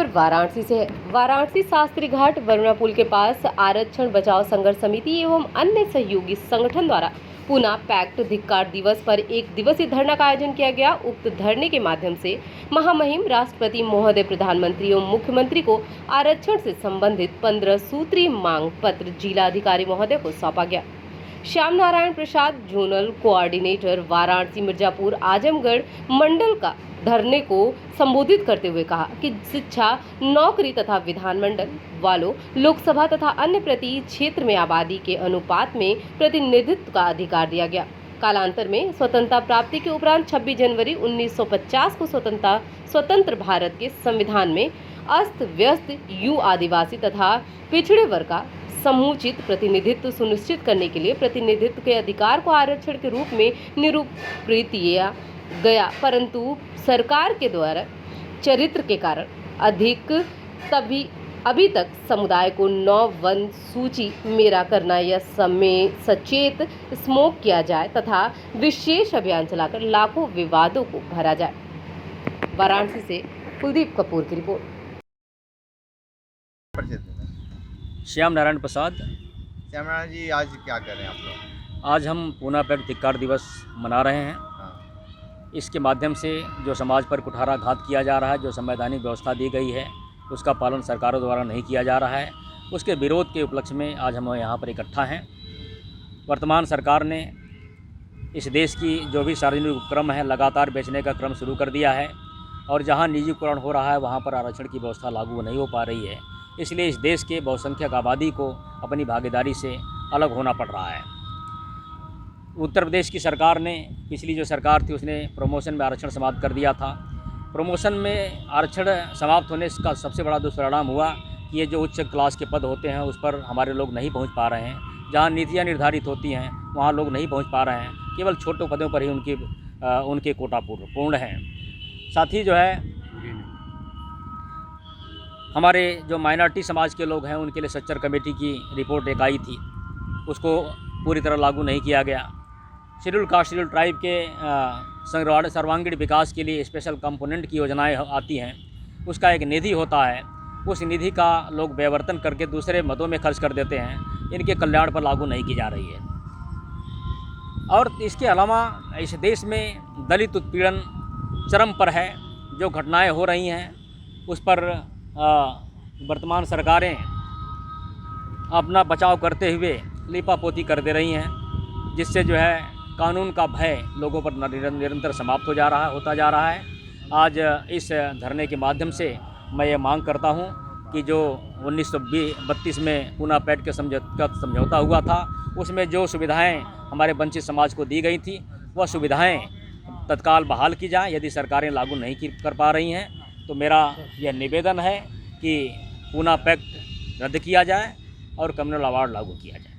वाराणसी से है। वाराणसी शास्त्री घाट वरुणा पुल के पास आरक्षण बचाओ संघर्ष समिति एवं अन्य सहयोगी संगठन द्वारा पुनः पैक्ट धिक्कार दिवस पर एक दिवसीय धरना का आयोजन किया गया। उक्त धरने के माध्यम से महामहिम राष्ट्रपति महोदय, प्रधानमंत्री एवं मुख्यमंत्री को आरक्षण से संबंधित 15 सूत्रीय मांग पत्र जिला अधिकारी महोदय को सौंपा गया। श्याम नारायण प्रसाद, जोनल कोऑर्डिनेटर वाराणसी मिर्जापुर आजमगढ़ मंडल का धरने को संबोधित करते हुए कहा कि शिक्षा, नौकरी तथा विधानमंडल वालों लोकसभा तथा अन्य प्रति क्षेत्र में आबादी के अनुपात में प्रतिनिधित्व का अधिकार दिया गया। कालांतर में स्वतंत्रता प्राप्ति के उपरांत 26 जनवरी 1950 को स्वतंत्र भारत के संविधान में अस्त व्यस्त आदिवासी तथा पिछड़े वर्ग का समुचित प्रतिनिधित्व सुनिश्चित करने के लिए प्रतिनिधित्व के अधिकार को आरक्षण के रूप में निरूपित किया गया, परंतु सरकार के द्वारा चरित्र के कारण अभी तक समुदाय को 9 वन सूची मेरा करना या समय सचेत स्मोक किया जाए तथा विशेष अभियान चलाकर लाखों विवादों को भरा जाए। वाराणसी से कुलदीप कपूर की रिपोर्ट। श्याम नारायण प्रसाद। श्याम नारायण जी, आज क्या कर रहे हैं आप लोग? आज हम पुनः पैक्ट धिक्कार दिवस मना रहे हैं। इसके माध्यम से जो समाज पर कुठाराघात किया जा रहा है, जो संवैधानिक व्यवस्था दी गई है उसका पालन सरकारों द्वारा नहीं किया जा रहा है, उसके विरोध के उपलक्ष्य में आज हम यहाँ पर इकट्ठा हैं। वर्तमान सरकार ने इस देश की जो भी सार्वजनिक उपक्रम है लगातार बेचने का क्रम शुरू कर दिया है और जहाँ निजीकरण हो रहा है वहाँ पर आरक्षण की व्यवस्था लागू नहीं हो पा रही है। इसलिए इस देश के बहुसंख्यक आबादी को अपनी भागीदारी से अलग होना पड़ रहा है। उत्तर प्रदेश की सरकार ने, पिछली जो सरकार थी उसने प्रमोशन में आरक्षण समाप्त कर दिया था। प्रमोशन में आरक्षण समाप्त होने का सबसे बड़ा दुष्परिणाम हुआ कि ये जो उच्च क्लास के पद होते हैं उस पर हमारे लोग नहीं पहुंच पा रहे हैं। जहां नीतियां निर्धारित होती हैं वहां लोग नहीं पहुंच पा रहे हैं। केवल छोटे पदों पर ही उनके कोटा पूर्ण हैं। साथ ही जो है हमारे जो माइनॉरिटी समाज के लोग हैं उनके लिए सच्चर कमेटी की रिपोर्ट एक आई थी, उसको पूरी तरह लागू नहीं किया गया। शेड्यूल कास्ट, शेड्यूल ट्राइब के सर्वांगीण विकास के लिए स्पेशल कंपोनेंट की योजनाएं आती हैं, उसका एक निधि होता है, उस निधि का लोग व्यवर्तन करके दूसरे मदों में खर्च कर देते हैं। इनके कल्याण पर लागू नहीं की जा रही है। और इसके अलावा इस देश में दलित उत्पीड़न चरम पर है। जो घटनाएं हो रही हैं उस पर वर्तमान सरकारें अपना बचाव करते हुए लीपापोती कर दे रही हैं, जिससे जो है कानून का भय लोगों पर निरंतर समाप्त होता जा रहा है। आज इस धरने के माध्यम से मैं ये मांग करता हूँ कि जो 1932 में पुनः पैक्ट के समझौता हुआ था उसमें जो सुविधाएं हमारे वंचित समाज को दी गई थी वह सुविधाएं तत्काल बहाल की जाएं। यदि सरकारें लागू नहीं कर पा रही हैं तो मेरा यह निवेदन है कि पुनः पैक्ट रद्द किया जाए और कम्युनल अवार्ड लागू किया जाए।